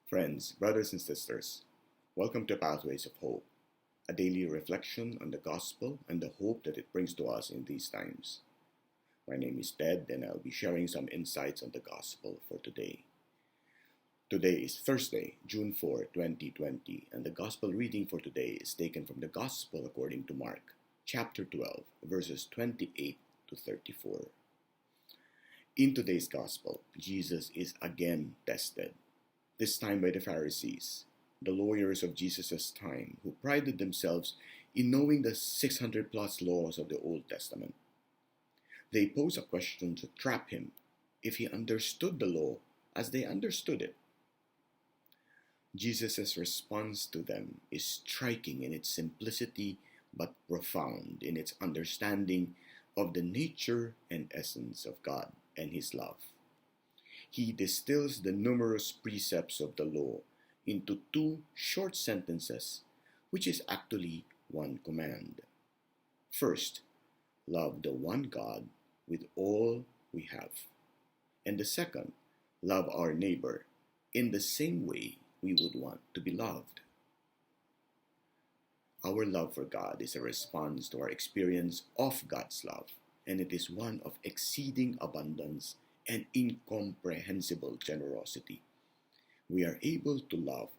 Friends, brothers and sisters, welcome to Pathways of Hope, a daily reflection on the gospel and the hope that it brings to us in these times. My name is Ted, and I'll be sharing some insights on the gospel for today. Today is Thursday, June 4, 2020, and the gospel reading for today is taken from the Gospel according to Mark, chapter 12, verses 28 to 34. In today's gospel, Jesus is again tested, this time by the Pharisees, the lawyers of Jesus' time, who prided themselves in knowing the 600 plus laws of the Old Testament. They pose a question to trap him if he understood the law as they understood it. Jesus' response to them is striking in its simplicity but profound in its understanding of the nature and essence of God and His love. He distills the numerous precepts of the law into two short sentences, which is actually one command. First, love the one God with all we have. And the second, love our neighbor in the same way we would want to be loved. Our love for God is a response to our experience of God's love, and it is one of exceeding abundance and incomprehensible generosity. We are able to love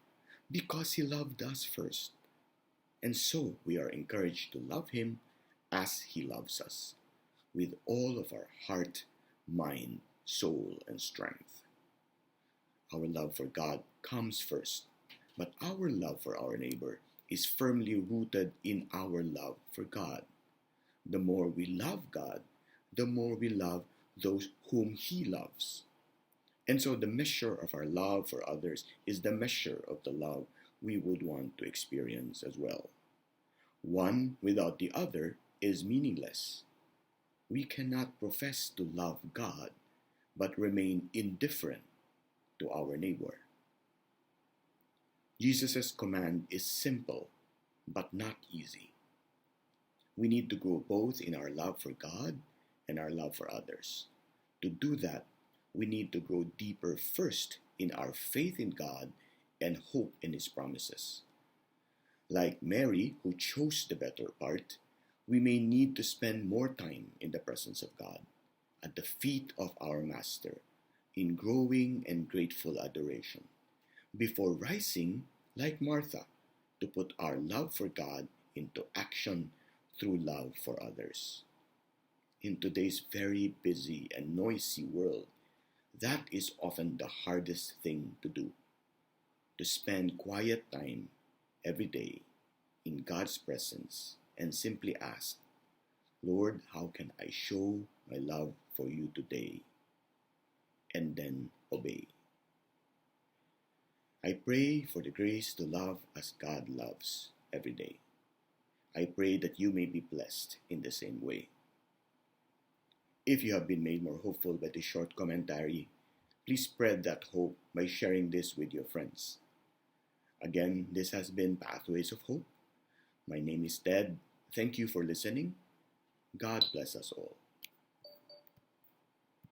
because He loved us first, and so we are encouraged to love Him as He loves us, with all of our heart, mind, soul, and strength. Our love for God comes first, but our love for our neighbor is firmly rooted in our love for God. The more we love God, the more we love those whom He loves. And so the measure of our love for others is the measure of the love we would want to experience as well. One without the other is meaningless. We cannot profess to love God but remain indifferent to our neighbor. Jesus' command is simple but not easy. We need to grow both in our love for God and our love for others. To do that, we need to grow deeper first in our faith in God and hope in His promises. Like Mary, who chose the better part, we may need to spend more time in the presence of God, at the feet of our Master, in growing and grateful adoration, before rising, like Martha, to put our love for God into action through love for others. In today's very busy and noisy world, that is often the hardest thing to do. To spend quiet time every day in God's presence and simply ask, Lord, how can I show my love for you today? And then obey. I pray for the grace to love as God loves every day. I pray that you may be blessed in the same way. If you have been made more hopeful by this short commentary, please spread that hope by sharing this with your friends. Again, this has been Pathways of Hope. My name is Ted. Thank you for listening. God bless us all.